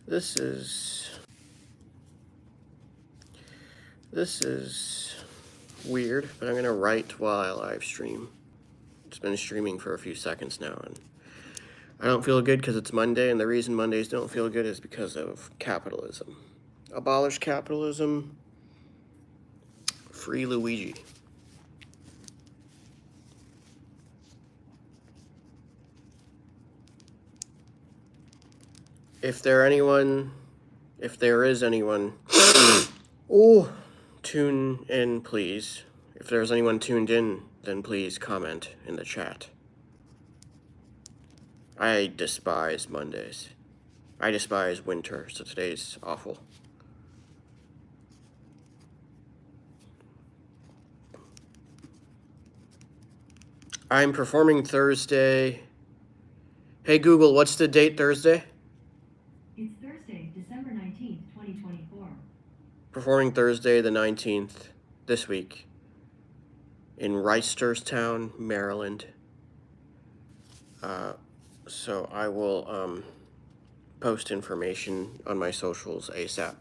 This is weird, but I'm gonna write while I live stream. It's been streaming for a few seconds now, and I don't feel good because it's Monday, and the reason Mondays don't feel good is because of capitalism. Abolish capitalism, free Luigi. If there is anyone, oh, tune in, please. If there's anyone tuned in, then please comment in the chat. I despise Mondays. I despise winter, so today's awful. I'm performing Thursday. Hey Google, what's the date Thursday? It's Thursday, December 19th, 2024. Performing Thursday the 19th this week in Reisterstown, Maryland. So I will post information on my socials ASAP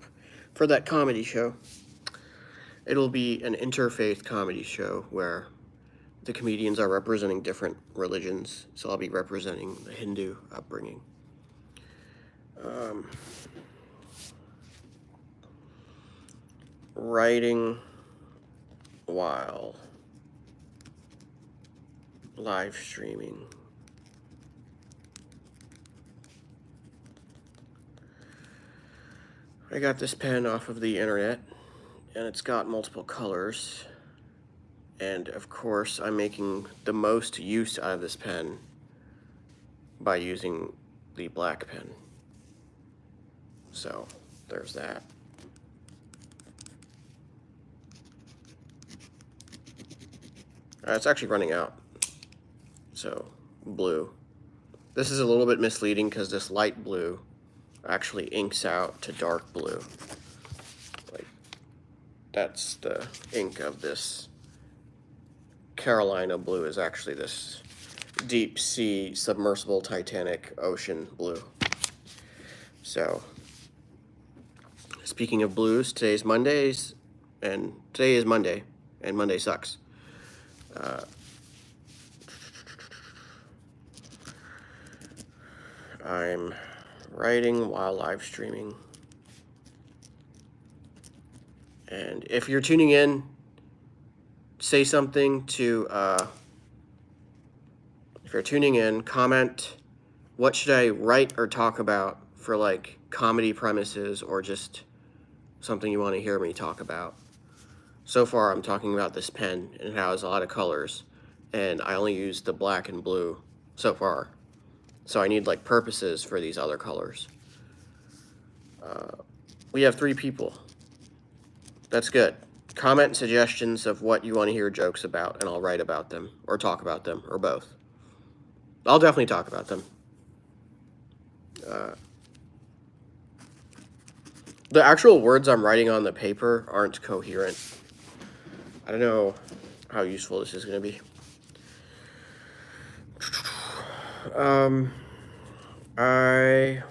for that comedy show. It'll be an interfaith comedy show where the comedians are representing different religions, so I'll be representing the Hindu upbringing. Writing while live streaming. I got this pen off of the internet, and it's got multiple colors. And of course, I'm making the most use out of this pen by using the black pen. So there's that. It's actually running out. So blue. This is a little bit misleading because this light blue actually inks out to dark blue. Like, that's the ink of this. Carolina blue is actually this deep sea submersible Titanic ocean blue. So, speaking of blues, today is Monday, and Monday sucks. I'm writing while live streaming. And if you're tuning in, say something to, if you're tuning in, comment, what should I write or talk about for like comedy premises or just something you want to hear me talk about. So far, I'm talking about this pen, and it has a lot of colors, and I only used the black and blue so far. So I need like purposes for these other colors. We have 3 people. That's good. Comment suggestions of what you want to hear jokes about, and I'll write about them, or talk about them, or both. I'll definitely talk about them. The actual words I'm writing on the paper aren't coherent. I don't know how useful this is going to be. I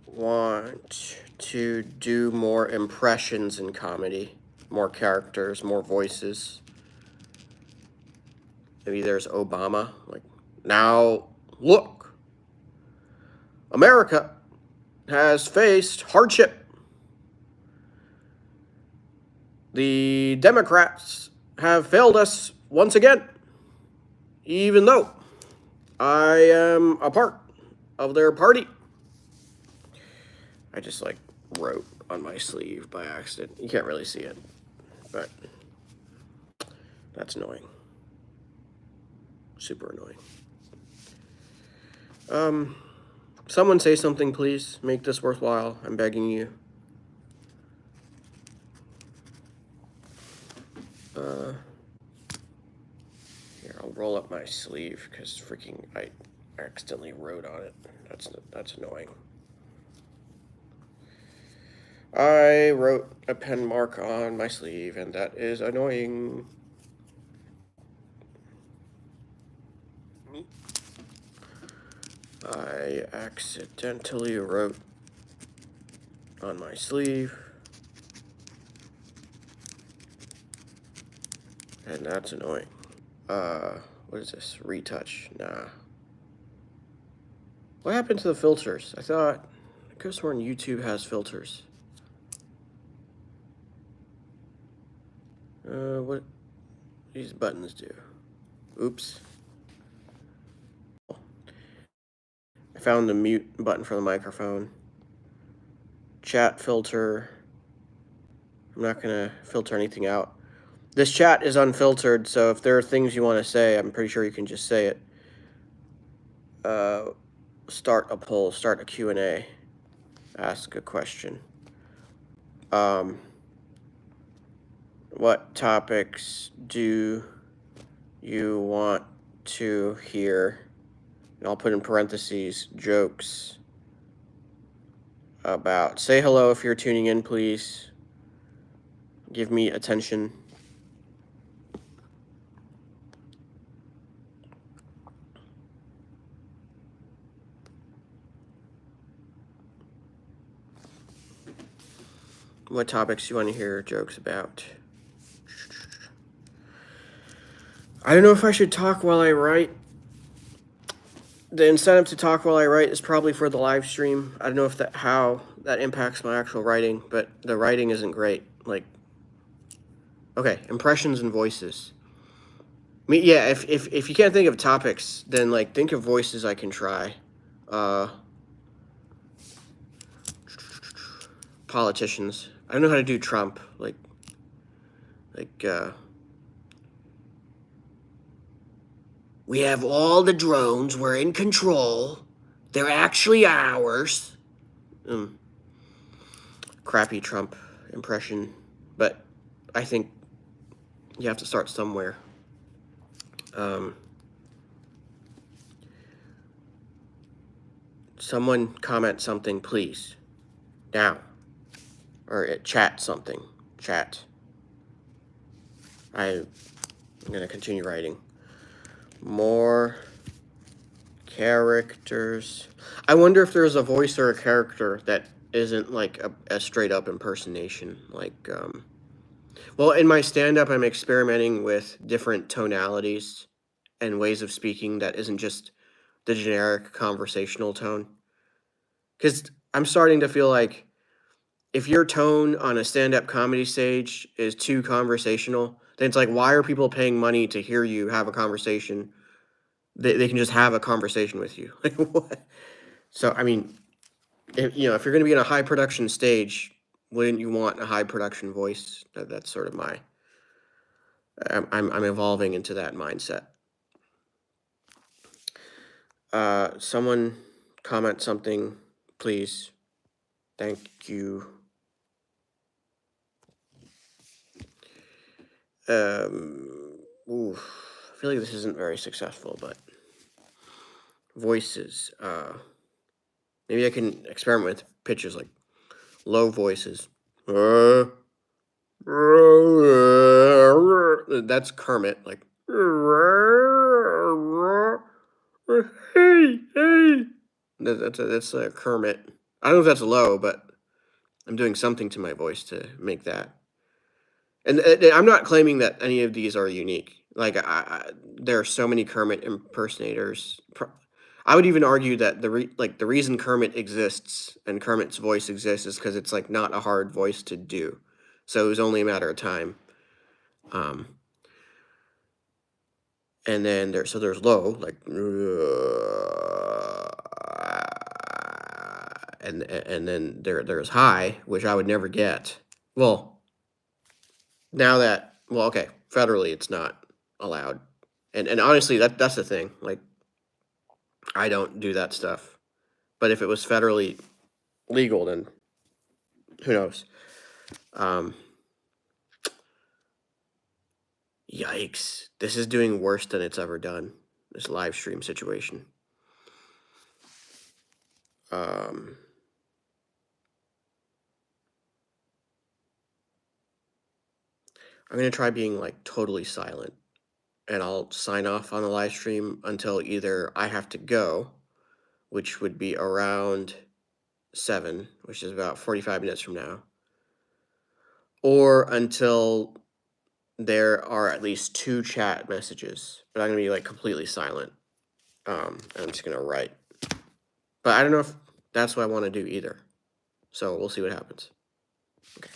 want to do more impressions in comedy, more characters, more voices. Maybe there's Obama, like, now look, America has faced hardship. The Democrats have failed us once again, even though I am a part of their party. I just like wrote on my sleeve by accident. You can't really see it, but that's annoying. Super annoying. Someone say something, please. Make this worthwhile. I'm begging you. Here, I'll roll up my sleeve because freaking I accidentally wrote on it. That's annoying. I wrote a pen mark on my sleeve, and that is annoying. I accidentally wrote on my sleeve. And that's annoying. What is this? Retouch. Nah. What happened to the filters? I could have sworn YouTube has filters. What these buttons do? Oops. I found the mute button for the microphone. Chat filter. I'm not gonna filter anything out. This chat is unfiltered, so if there are things you want to say, I'm pretty sure you can just say it. Start a poll, start a Q&A, ask a question. What topics do you want to hear? And I'll put in parentheses, jokes about. Say hello if you're tuning in, please. Give me attention. What topics do you want to hear jokes about? I don't know if I should talk while I write. The incentive to talk while I write is probably for the live stream. I don't know if how that impacts my actual writing, but the writing isn't great. Like, okay, impressions and voices. Yeah, if you can't think of topics, then like think of voices I can try. Politicians. I don't know how to do Trump. We have all the drones. We're in control. They're actually ours. Crappy Trump impression, but I think you have to start somewhere. Someone comment something, please. Now. Or chat something. Chat. I'm going to continue writing. More characters. I wonder if there's a voice or a character that isn't like a straight up impersonation. Like, well, in my stand-up, I'm experimenting with different tonalities and ways of speaking that isn't just the generic conversational tone. Because I'm starting to feel like if your tone on a stand-up comedy stage is too conversational, then it's like, why are people paying money to hear you have a conversation? They can just have a conversation with you. Like, what? So, I mean, if you're going to be in a high production stage, wouldn't you want a high production voice? That's sort of my. I'm evolving into that mindset. Someone comment something, please. Thank you. I feel like this isn't very successful, but voices. Maybe I can experiment with pitches like low voices. That's Kermit, like. Hey. That's Kermit. I don't know if that's low, but I'm doing something to my voice to make that. And I'm not claiming that any of these are unique. Like, there are so many Kermit impersonators. I would even argue that the reason Kermit exists and Kermit's voice exists is because it's like not a hard voice to do, so it was only a matter of time. And then there's low, like, and then there's high, which I would never get. Well. Now that, okay, federally it's not allowed, and honestly that's the thing. Like, I don't do that stuff, but if it was federally legal, then who knows? Yikes! This is doing worse than it's ever done. This live stream situation. I'm gonna try being like totally silent, and I'll sign off on the live stream until either I have to go, which would be around 7, which is about 45 minutes from now, or until there are at least 2 chat messages. But I'm gonna be like completely silent. And I'm just gonna write. But I don't know if that's what I want to do either. So we'll see what happens. Okay.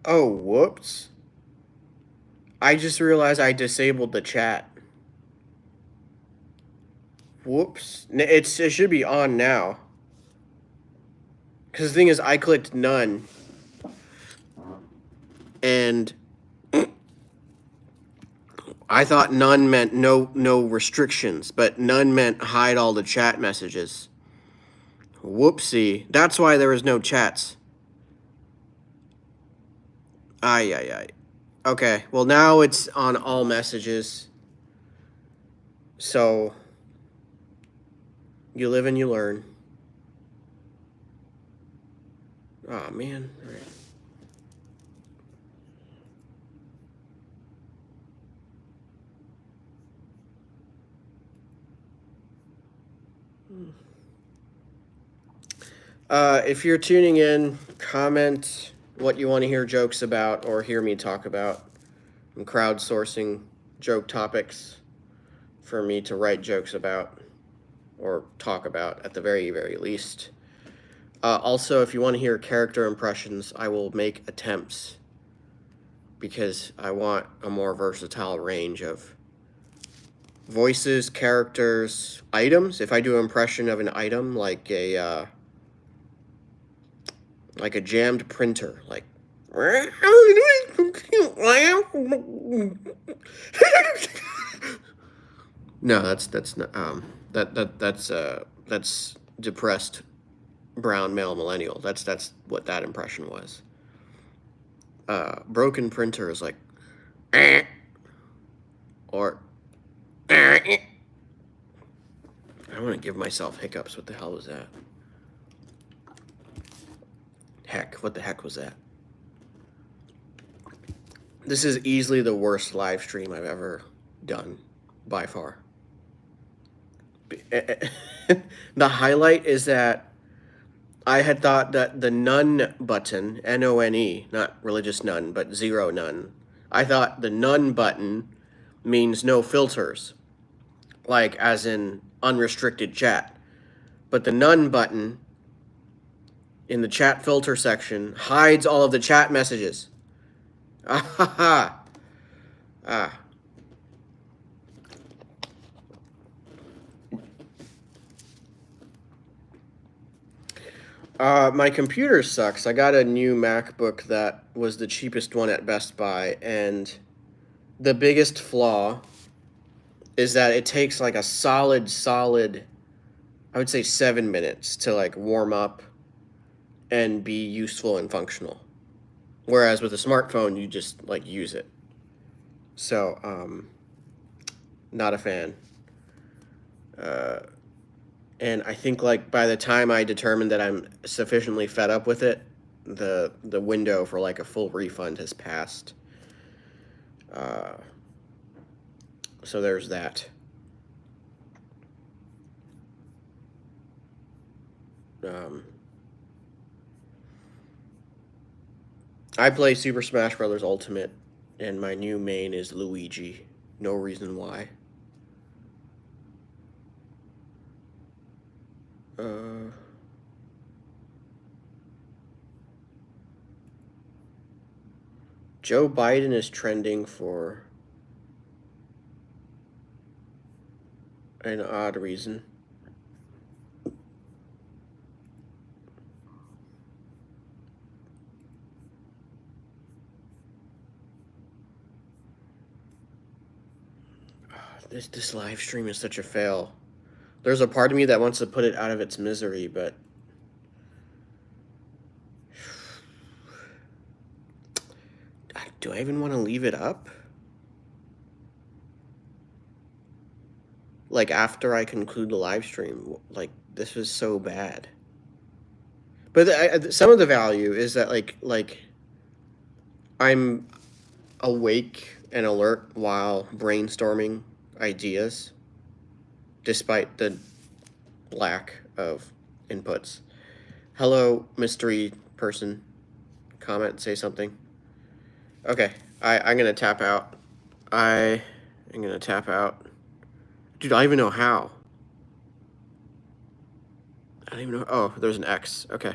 Oh, whoops. I just realized I disabled the chat. Whoops. It should be on now. Because the thing is, I clicked none. And I thought none meant no restrictions, but none meant hide all the chat messages. Whoopsie. That's why there was no chats. Ay. Okay, well now it's on all messages. So you live and you learn. Oh man. All right. If you're tuning in, comment what you want to hear jokes about or hear me talk about. I'm crowdsourcing joke topics for me to write jokes about or talk about at the very, very least. Also, if you want to hear character impressions, I will make attempts because I want a more versatile range of voices, characters, items. If I do an impression of an item, like a jammed printer, like. No, that's not that's depressed brown male millennial. That's what that impression was. Broken printer is like, or I want to give myself hiccups. What the hell was that? Heck, what the heck was that? This is easily the worst live stream I've ever done, by far. The highlight is that I had thought that the none button, None, not religious none, but zero none. I thought the none button means no filters, like as in unrestricted chat. But the none button in the chat filter section hides all of the chat messages. Ah ha ha. Ah. My computer sucks. I got a new MacBook that was the cheapest one at Best Buy, and the biggest flaw is that it takes like a solid, I would say 7 minutes to like warm up and be useful and functional. Whereas with a smartphone, you just like use it. So, not a fan. And I think like by the time I determine that I'm sufficiently fed up with it, the window for like a full refund has passed. So there's that. I play Super Smash Bros. Ultimate, and my new main is Luigi. No reason why. Joe Biden is trending for an odd reason. This live stream is such a fail. There's a part of me that wants to put it out of its misery, but do I even want to leave it up? Like after I conclude the live stream, like this was so bad. But some of the value is that like I'm awake and alert while brainstorming ideas, despite the lack of inputs. Hello, mystery person. Comment, say something. Okay, I'm gonna tap out. I am gonna tap out. Dude, I don't even know how. I don't even know. Oh, there's an X. Okay.